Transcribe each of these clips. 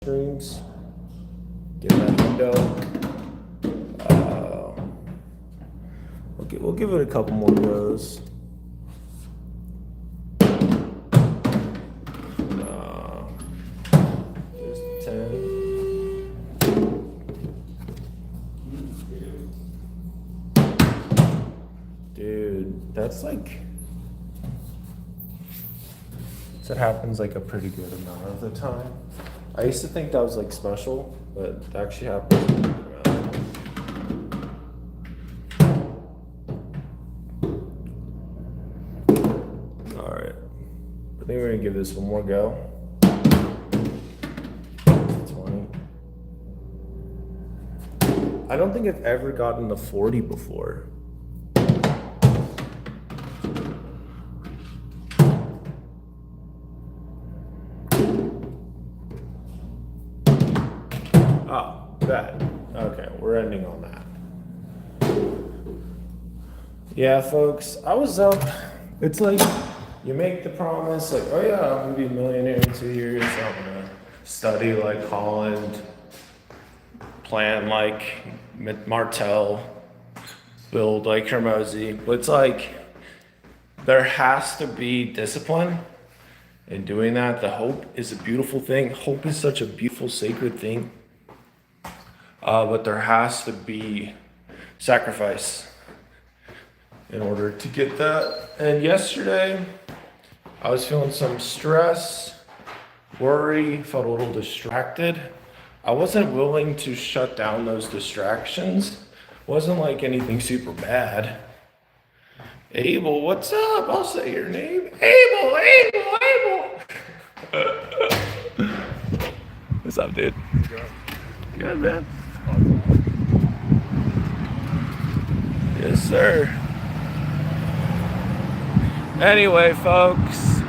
streams. Get that window. We'll give it a couple more goes. There's 10. Dude, that's like... That happens like a pretty good amount of the time. I used to think that was like special, but it actually happens a pretty good amount. All right, I think we're gonna give this one more go. 20. I don't think I've ever gotten the 40 before. Oh, that. Okay, we're ending on that. Yeah, folks, I was up. It's like you make the promise, like, oh yeah, I'm gonna be a millionaire in 2 years. I'm gonna study like Holland, plan like Martell, build like Hermosi. But it's like there has to be discipline in doing that. The hope is a beautiful thing. Hope is such a beautiful, sacred thing. But there has to be sacrifice in order to get that. And yesterday, I was feeling some stress, worry, felt a little distracted. I wasn't willing to shut down those distractions. Wasn't like anything super bad. Abel, what's up? I'll say your name. Abel. What's up, dude? Good, man. Yes, sir. Anyway, folks,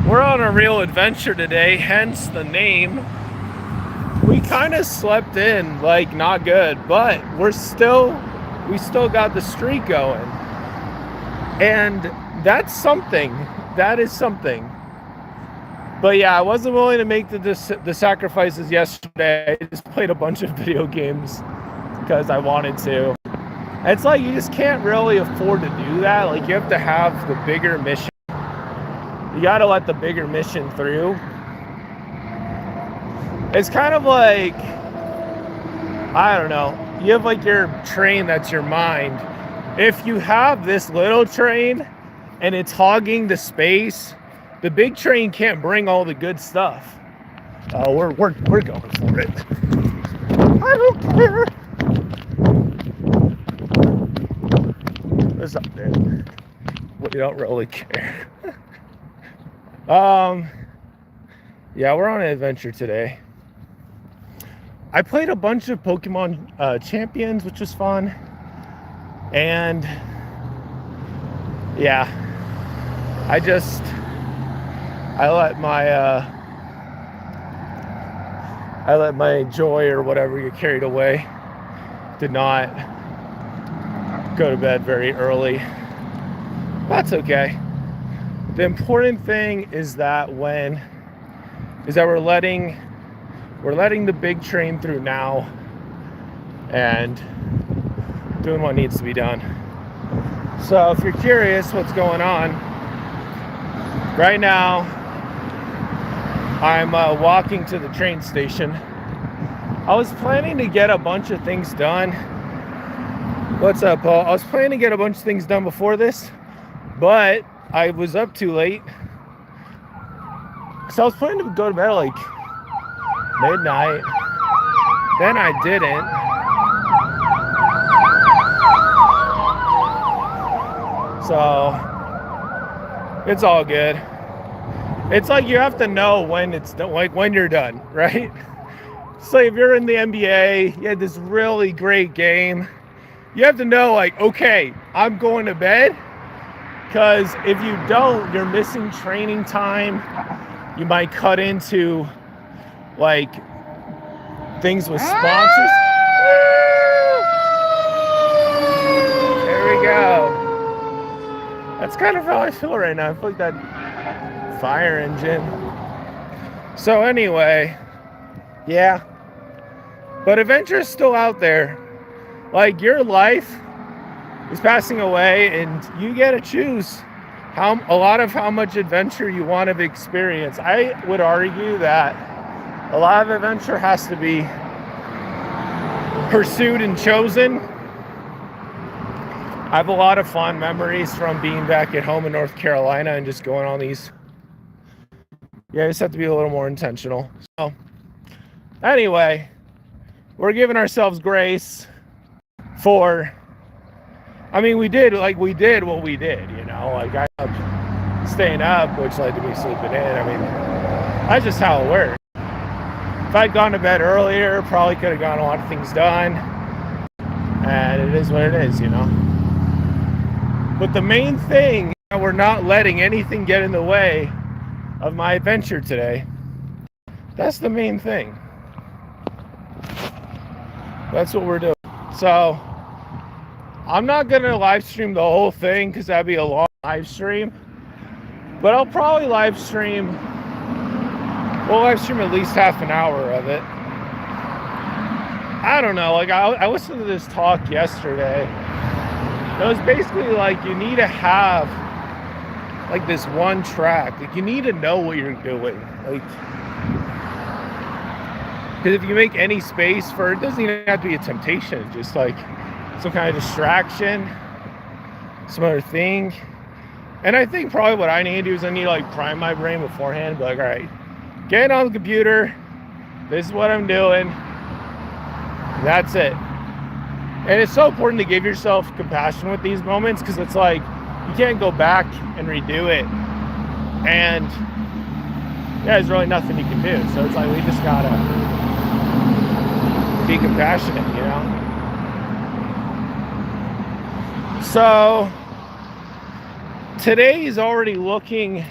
we're on a real adventure today, hence the name. We kind of slept in, like, not good, but we still got the streak going. And that's something. That is something. But yeah, I wasn't willing to make the sacrifices yesterday. I just played a bunch of video games because I wanted to. It's like you just can't really afford to do that. Like, you have to have the bigger mission. You got to let the bigger mission through. It's kind of like, I don't know. You have like your train that's your mind. If you have this little train and it's hogging the space, the big train can't bring all the good stuff. We're going for it. I don't care. What's up, dude? We don't really care. Yeah, we're on an adventure today. I played a bunch of Pokemon Champions, which was fun. And yeah, I let my joy or whatever get carried away. Did not go to bed very early. That's okay. The important thing is that we're letting the big train through now and doing what needs to be done. So if you're curious what's going on, right now I'm walking to the train station. I was planning to get a bunch of things done. What's up, Paul? I was planning to get a bunch of things done before this, but I was up too late. So I was planning to go to bed at like midnight. Then I didn't. So it's all good. It's like you have to know when it's done, like when you're done, right? So if you're in the NBA, you had this really great game, you have to know, like, okay, I'm going to bed, because if you don't, you're missing training time. You might cut into like things with sponsors. There we go. That's kind of how I feel right now. I feel like that fire engine. So anyway, Yeah. But adventure is still out there. Like, your life is passing away, and you get to choose a lot of how much adventure you want to experience. I would argue that a lot of adventure has to be pursued and chosen. I have a lot of fond memories from being back at home in North Carolina and just going on these. Yeah, I just have to be a little more intentional. So, anyway, we're giving ourselves grace for, I mean, we did what we did, you know, like I ended up staying up, which led to me sleeping in. I mean, that's just how it works. If I'd gone to bed earlier, probably could have gotten a lot of things done, and it is what it is, you know. But the main thing, we're not letting anything get in the way of my adventure today. That's the main thing. That's what we're doing. So, I'm not going to live stream the whole thing because that'd be a long live stream. But I'll probably live stream, we'll live stream at least half an hour of it. I don't know, like I listened to this talk yesterday. It was basically like you need to have like this one track. Like you need to know what you're doing. Like, because if you make any space for it, doesn't even have to be a temptation. Just like some kind of distraction, some other thing. And I think probably what I need to do is I need to like prime my brain beforehand. Be like, all right, get on the computer. This is what I'm doing. That's it. And it's so important to give yourself compassion with these moments because it's like you can't go back and redo it. And yeah, there's really nothing you can do. So it's like we just gotta be compassionate, you know? So today's already looking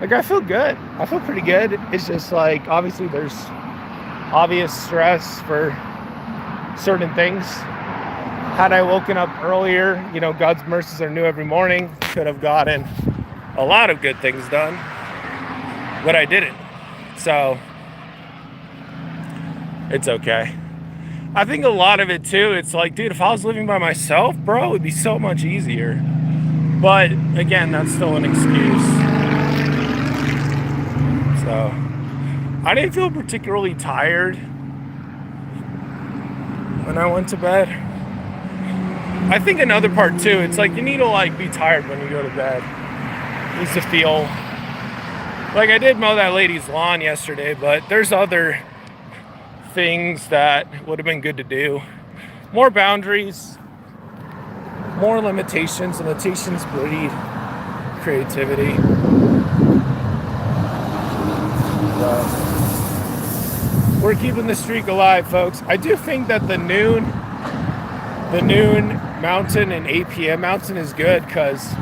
like I feel good. I feel pretty good. It's just like obviously there's obvious stress for certain things. Had I woken up earlier, you know, God's mercies are new every morning, could have gotten a lot of good things done, but I didn't. So it's okay. I think a lot of it too, it's like, dude, if I was living by myself, bro, it would be so much easier. But again, that's still an excuse. So I didn't feel particularly tired when I went to bed. I think another part too, it's like you need to like be tired when you go to bed. It needs to feel like I did mow that lady's lawn yesterday, but there's other things that would have been good to do. More boundaries, more limitations. Limitations breed creativity. We're keeping the streak alive, folks. I do think that the noon mountain and 8 p.m. mountain is good because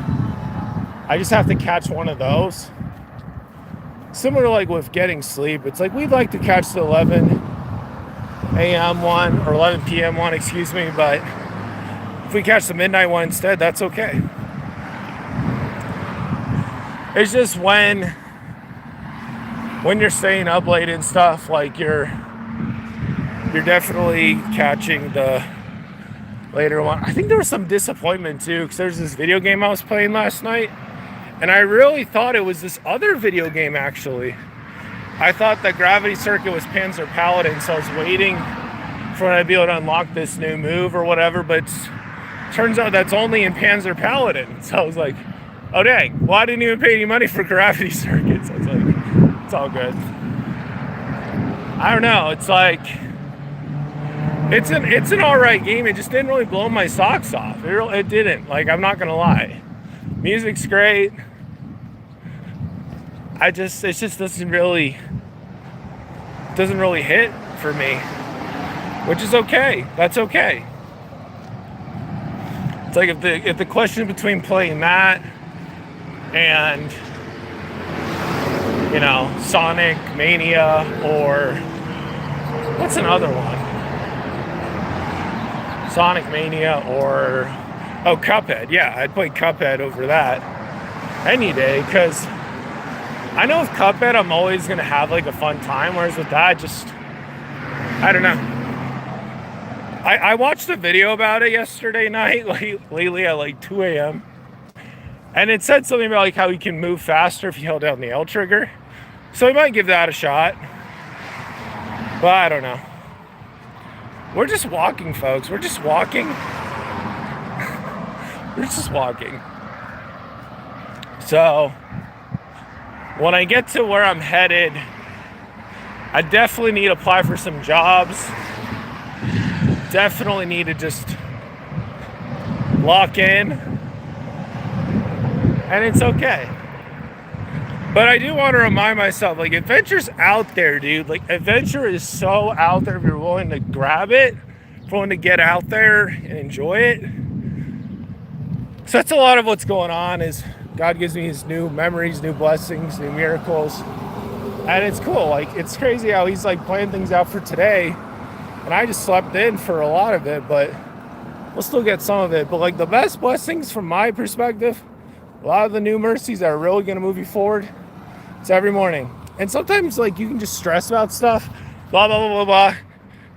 I just have to catch one of those. Similar to like with getting sleep, it's like we'd like to catch the 11 a.m. one or 11 p.m. one, excuse me, but if we catch the midnight one instead, that's okay. It's just when you're staying up late and stuff, like you're definitely catching the later one. I think there was some disappointment too, because there's this video game I was playing last night, and I really thought it was this other video game actually. I thought that Gravity Circuit was Panzer Paladin, so I was waiting for when I'd be able to unlock this new move or whatever, but turns out that's only in Panzer Paladin. So I was like, oh dang, well I didn't even pay any money for Gravity Circuit. So I was like, it's all good. I don't know, it's like it's an alright game. It just didn't really blow my socks off. It didn't. Like, I'm not gonna lie. Music's great. It just doesn't really hit for me, which is okay. That's okay. It's like if the question between playing that and, you know, Sonic Mania or what's another one? Sonic Mania or Cuphead. Yeah, I'd play Cuphead over that any day because I know with Cuphead, I'm always gonna have like a fun time, whereas with that, just I don't know. I watched a video about it yesterday night, lately at like 2 a.m. And it said something about like how you can move faster if you hold down the L trigger. So I might give that a shot. But I don't know. We're just walking, folks. We're just walking. We're just walking. So when I get to where I'm headed, I definitely need to apply for some jobs. Definitely need to just lock in. And it's okay. But I do want to remind myself, like, adventure's out there, dude. Like, adventure is so out there if you're willing to grab it, willing to get out there and enjoy it. So that's a lot of what's going on, is God gives me his new memories, new blessings, new miracles. And it's cool. Like, it's crazy how he's like playing things out for today. And I just slept in for a lot of it, but we'll still get some of it. But like the best blessings from my perspective, a lot of the new mercies that are really going to move you forward, it's every morning. And sometimes like you can just stress about stuff, blah, blah, blah, blah, blah.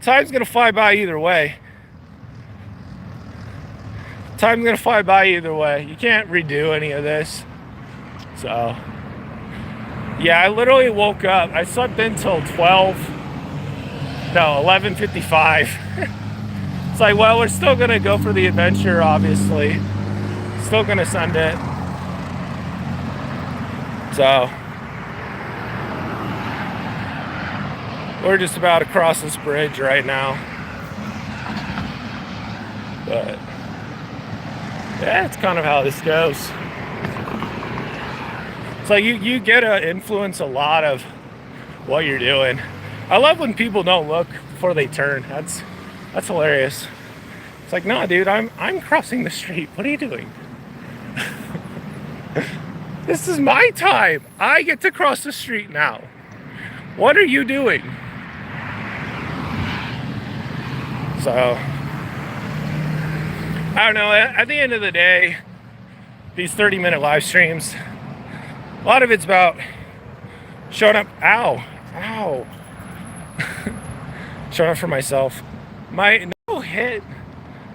Time's going to fly by either way. Time's going to fly by either way. You can't redo any of this. So, yeah, I literally woke up. I slept until 11:55. It's like, well, we're still going to go for the adventure, obviously. Still going to send it. So, we're just about to cross this bridge right now. But, yeah, it's kind of how this goes. So you get to influence a lot of what you're doing. I love when people don't look before they turn. That's hilarious. It's like, no, dude, I'm crossing the street. What are you doing? This is my time. I get to cross the street now. What are you doing? So, I don't know. At the end of the day, these 30-minute live streams, a lot of it's about showing up. Ow. Showing up for myself. My no hit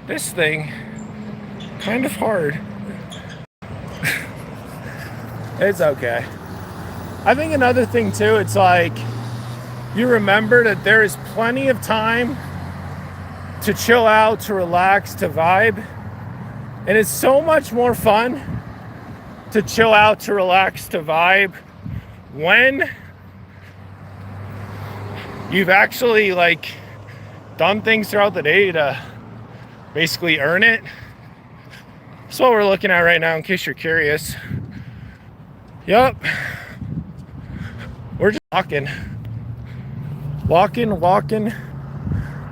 this thing kind of hard. It's okay. I think another thing too, it's like you remember that there is plenty of time to chill out, to relax, to vibe. And it's so much more fun to chill out, to relax, to vibe when you've actually like done things throughout the day to basically earn it. That's what we're looking at right now, in case you're curious. Yep. We're just walking,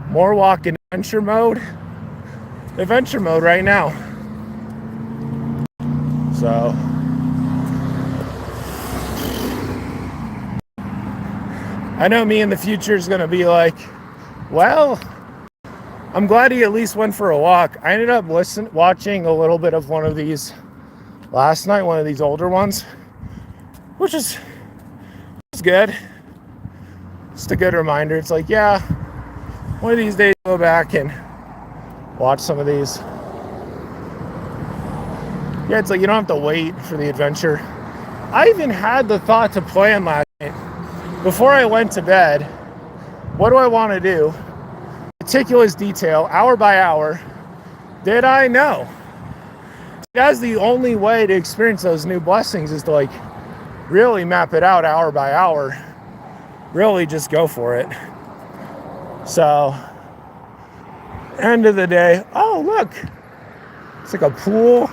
more walking. Adventure mode right now. So I know me in the future is going to be like, well, I'm glad he at least went for a walk. I ended up watching a little bit of one of these last night, one of these older ones, which is good. Just a good reminder. It's like, yeah, one of these days go back and watch some of these. Yeah, it's like you don't have to wait for the adventure. I even had the thought to plan last night. Before I went to bed, what do I want to do? Meticulous detail, hour by hour. Did I? No. That's the only way to experience those new blessings, is to like really map it out hour by hour. Really just go for it. So, end of the day, oh look, it's like a pool,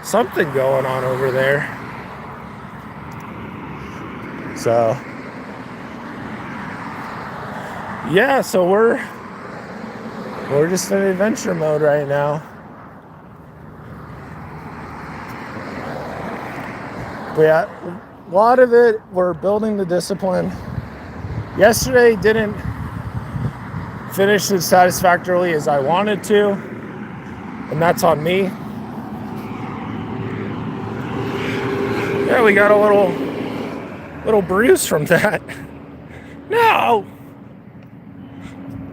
something going on over there. So, yeah, so we're just in adventure mode right now. But yeah, a lot of it, we're building the discipline. Yesterday didn't finish as satisfactorily as I wanted to, and that's on me. Yeah, we got a little little bruise from that. No!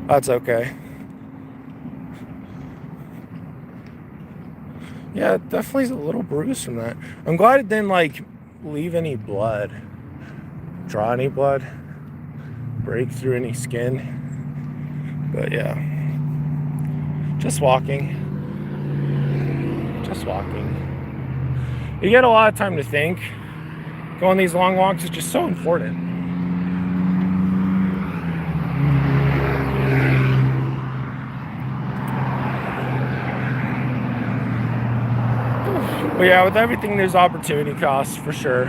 That's okay. Yeah, definitely a little bruise from that. I'm glad it didn't like leave any blood, draw any blood, break through any skin. But yeah, just walking. You get a lot of time to think. Going these long walks is just so important. But yeah, with everything, there's opportunity costs for sure.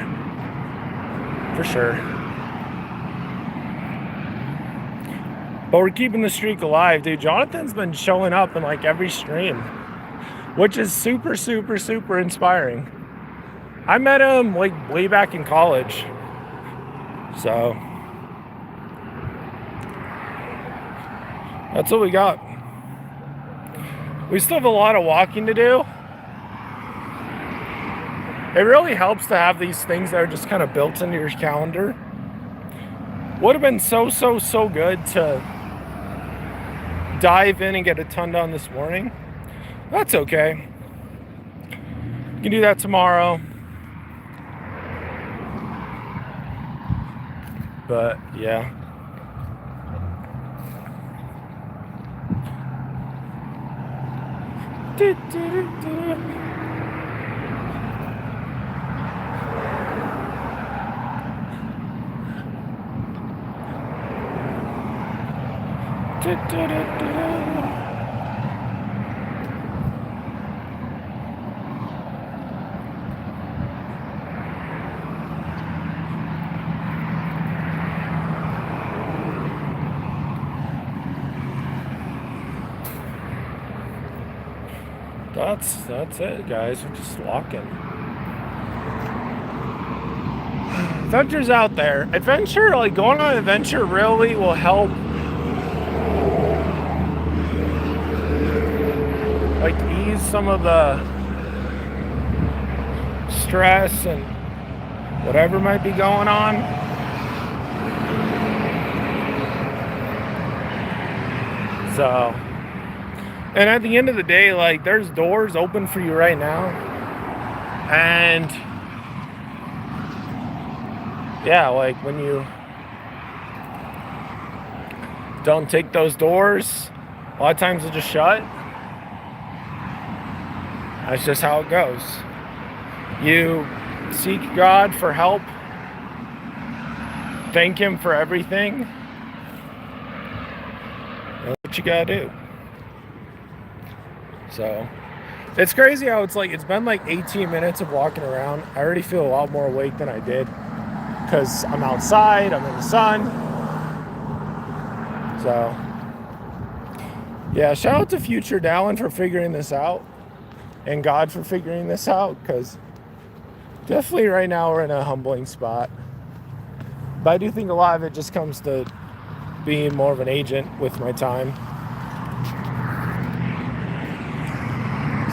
But we're keeping the streak alive, dude. Jonathan's been showing up in like every stream, which is super inspiring. I met him like way back in college. So that's what we got. We still have a lot of walking to do. It really helps to have these things that are just kind of built into your calendar. Would have been so good to dive in and get a ton done this morning. That's okay. You can do that tomorrow. But yeah. That's it, guys. We're just walking. Adventure's out there. Adventure, like going on an adventure really will help like ease some of the stress and whatever might be going on. So, and at the end of the day, like there's doors open for you right now. And yeah, like when you don't take those doors, a lot of times they'll just shut. That's just how it goes. You seek God for help. Thank Him for everything. That's what you gotta do. So, it's crazy how it's like, it's been like 18 minutes of walking around. I already feel a lot more awake than I did. Because I'm outside, I'm in the sun. So, yeah, shout out to future Dallin for figuring this out. And God for figuring this out. Because definitely right now we're in a humbling spot. But I do think a lot of it just comes to being more of an agent with my time.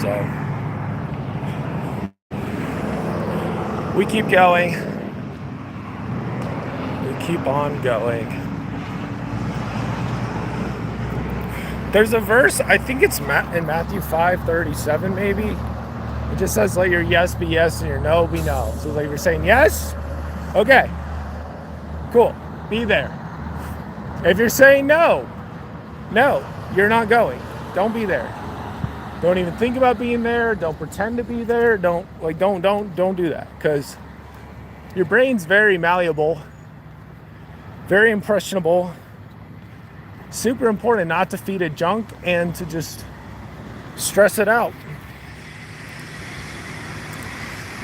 So, we keep going. We keep on going. There's a verse, I think it's in Matthew 5:37 maybe. It just says, let your yes be yes and your no be no. So like you're saying yes, okay, cool, be there. If you're saying no, you're not going. Don't be there. Don't even think about being there. Don't pretend to be there. Don't do that, because your brain's very malleable, very impressionable. Super important not to feed it junk and to just stress it out.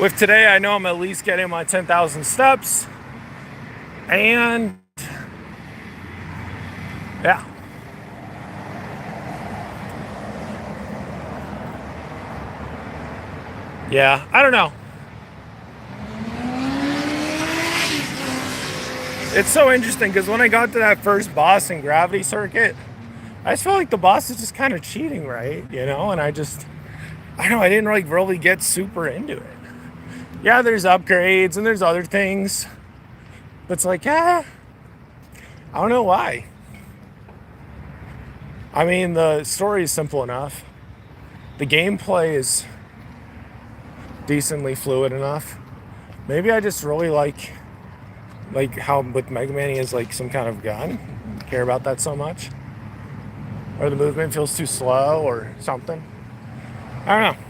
With today, I know I'm at least getting my 10,000 steps, and yeah. Yeah, I don't know. It's so interesting because when I got to that first boss in Gravity Circuit, I just felt like the boss is just kind of cheating, right? You know, and I didn't like really get super into it. Yeah, there's upgrades and there's other things, But it's like, I don't know why. I mean, the story is simple enough. The gameplay is decently fluid enough. Maybe I just really like how with Mega Man he has like some kind of gun. Care about that so much. Or the movement feels too slow or something. I don't know.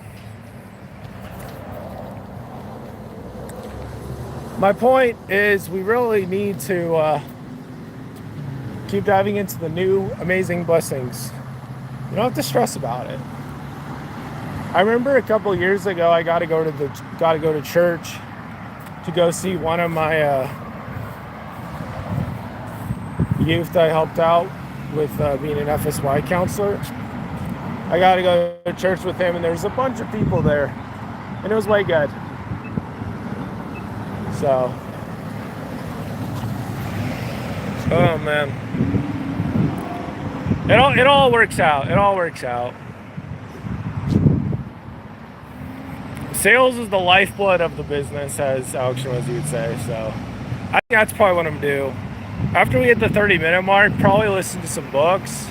My point is we really need to keep diving into the new amazing blessings. You don't have to stress about it. I remember a couple of years ago I got to go to church to go see one of my youth that I helped out with being an FSY counselor. I got to go to church with him, and there's a bunch of people there, and it was way good. So, oh man, it all works out. It all works out. Sales is the lifeblood of the business, as Alex Ramosi would say. So, I think that's probably what I'm gonna do. After we hit the 30-minute mark, probably listen to some books,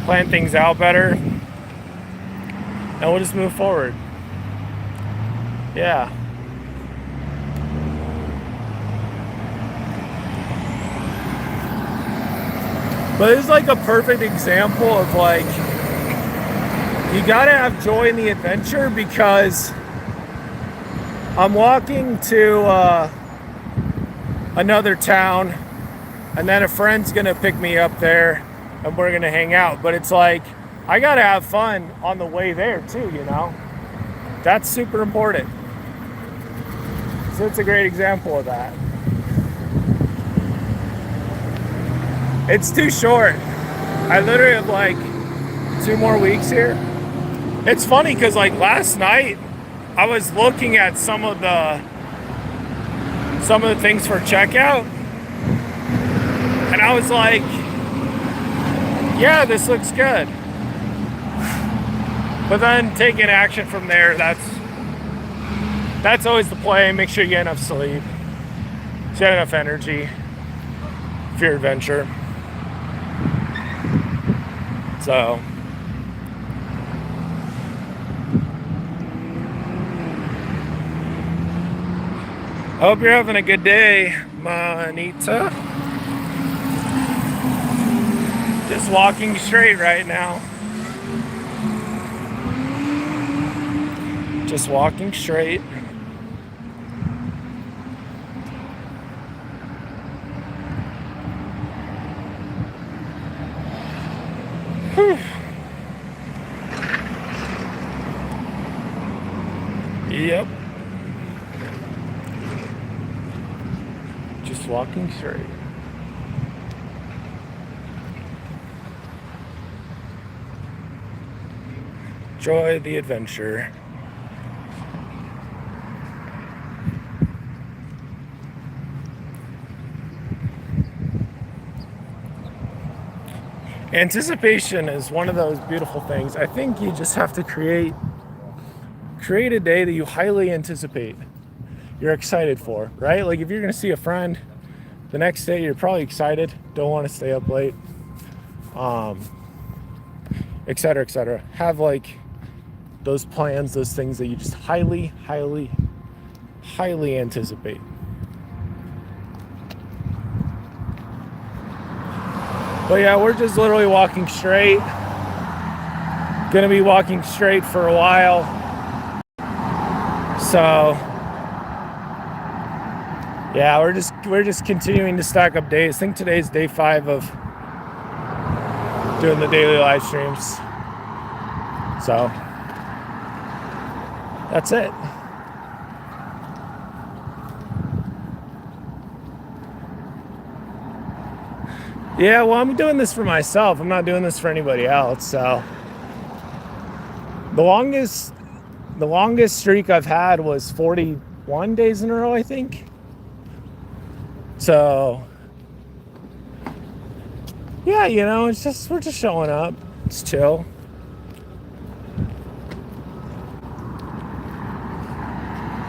plan things out better, and we'll just move forward. Yeah. But it's like a perfect example of like, you gotta have joy in the adventure, because I'm walking to another town, and then a friend's gonna pick me up there and we're gonna hang out. But it's like, I gotta have fun on the way there too, you know? That's super important. So it's a great example of that. It's too short. I literally have like 2 more weeks here. It's funny because like last night I was looking at some of the things for checkout, and I was like, yeah, this looks good. But then taking action from there, that's always the play. Make sure you get enough sleep, you get enough energy for your adventure. So I hope you're having a good day, Manita. Just walking straight right now. Just walking straight. Whew. Yep. Just walking straight. Enjoy the adventure. Anticipation is one of those beautiful things. I think you just have to create a day that you highly anticipate, you're excited for, right? Like if you're gonna see a friend the next day, you're probably excited, don't want to stay up late, etc., etc. Have like those plans, those things that you just highly anticipate. But yeah, we're just literally walking straight. Gonna be walking straight for a while. So yeah, we're just continuing to stack up days. I think today's day 5 of doing the daily live streams. So that's it. Yeah, well, I'm doing this for myself. I'm not doing this for anybody else. So the longest streak I've had was 41 days in a row, I think. So yeah, you know, we're just showing up. It's chill.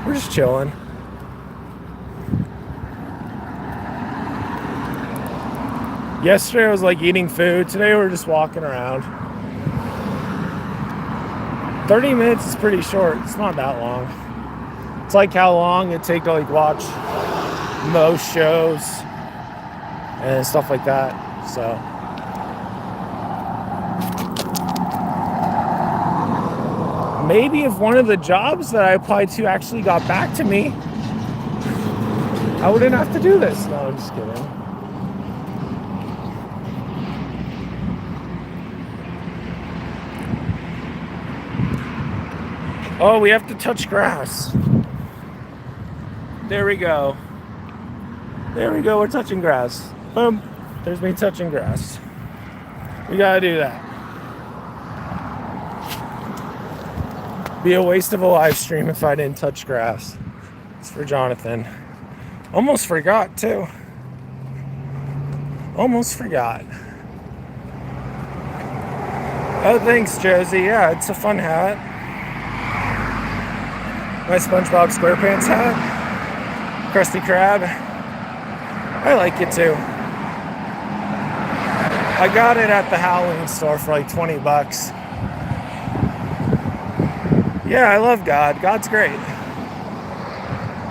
We're just chilling. Yesterday I was like eating food. Today we're just walking around. 30 minutes is pretty short. It's not that long. It's like how long it take to like watch most shows and stuff like that. So maybe if one of the jobs that I applied to actually got back to me, I wouldn't have to do this. No, I'm just kidding. Oh, we have to touch grass. There we go. There we go. We're touching grass. Boom. There's me touching grass. We gotta do that. Be a waste of a live stream if I didn't touch grass. It's for Jonathan. Almost forgot too. Almost forgot. Oh, thanks, Josie. Yeah, it's a fun hat. My SpongeBob SquarePants hat. Krusty Krab. I like it too. I got it at the Halloween store for like 20 bucks. Yeah, I love God. God's great.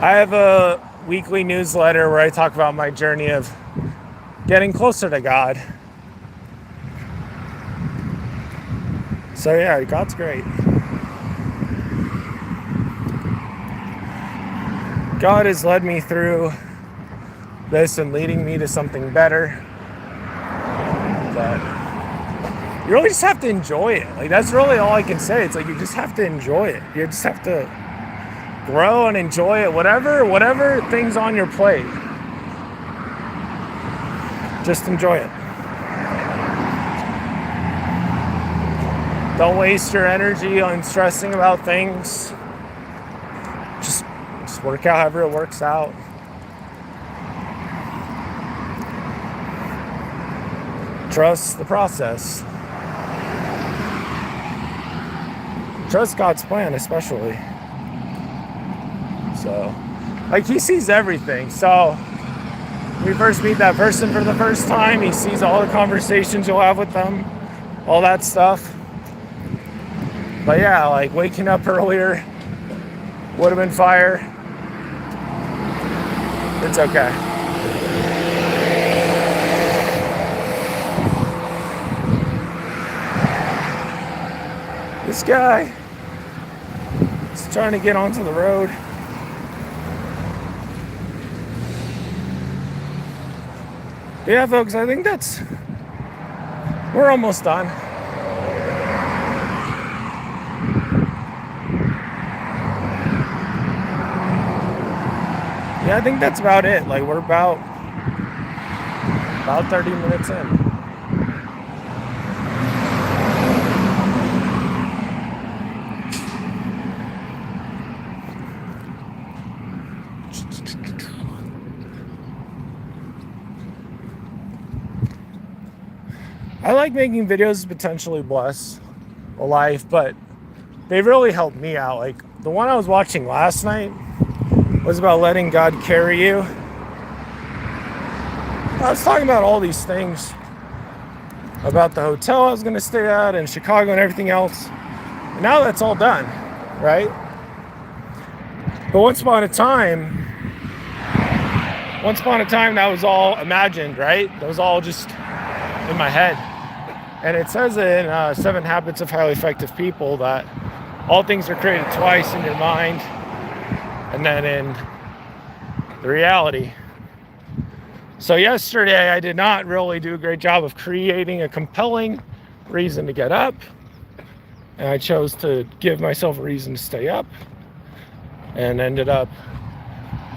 I have a weekly newsletter where I talk about my journey of getting closer to God. So yeah, God's great. God has led me through this and leading me to something better. But you really just have to enjoy it. Like, that's really all I can say. It's like you just have to enjoy it. You just have to grow and enjoy it. Whatever thing's on your plate, just enjoy it. Don't waste your energy on stressing about things. Just work out however it works out. Trust the process. Trust God's plan, especially. So, like, he sees everything. So, when you first meet that person for the first time, he sees all the conversations you'll have with them, all that stuff. But yeah, like waking up earlier would have been fire. It's okay. This guy is trying to get onto the road. Yeah, folks, I think we're almost done. Yeah, I think that's about it. Like, we're about 30 minutes in. I like making videos to potentially bless a life, but they've really helped me out. Like, the one I was watching last night was about letting God carry you. I was talking about all these things, about the hotel I was going to stay at in Chicago and everything else. And now that's all done, right? But once upon a time, that was all imagined, right? That was all just in my head. And it says in 7 Habits of Highly Effective People that all things are created twice in your mind and then in the reality. So yesterday I did not really do a great job of creating a compelling reason to get up. And I chose to give myself a reason to stay up and ended up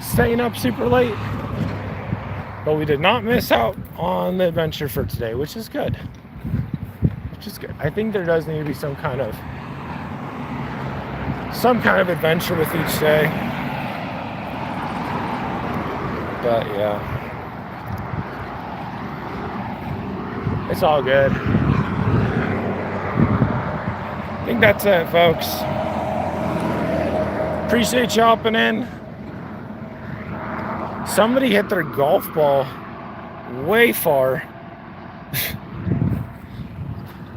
staying up super late. But we did not miss out on the adventure for today, which is good. I think there does need to be some kind of adventure with each day. But yeah, it's all good. I think that's it, folks. Appreciate you hopping in. Somebody hit their golf ball way far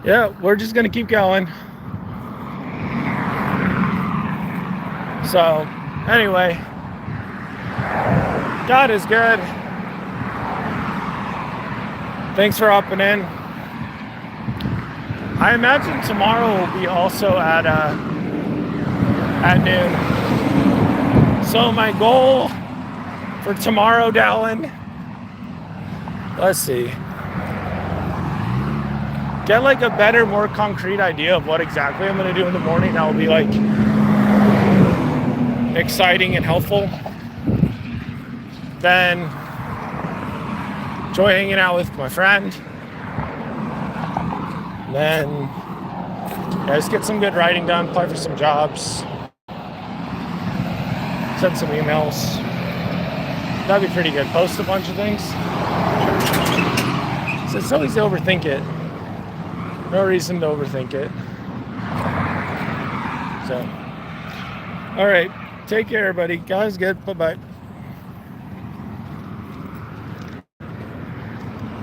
yeah, we're just gonna keep going. So, anyway, God is good. Thanks for hopping in. I imagine tomorrow will be also at noon. So my goal for tomorrow, Dallin, let's see, get like a better, more concrete idea of what exactly I'm gonna do in the morning. That will be like exciting and helpful. Then enjoy hanging out with my friend. Then just get some good writing done, apply for some jobs, send some emails. That'd be pretty good. Post a bunch of things. So it's always to overthink it. No reason to overthink it. So, all right. Take care, everybody. Guys, good. Bye-bye.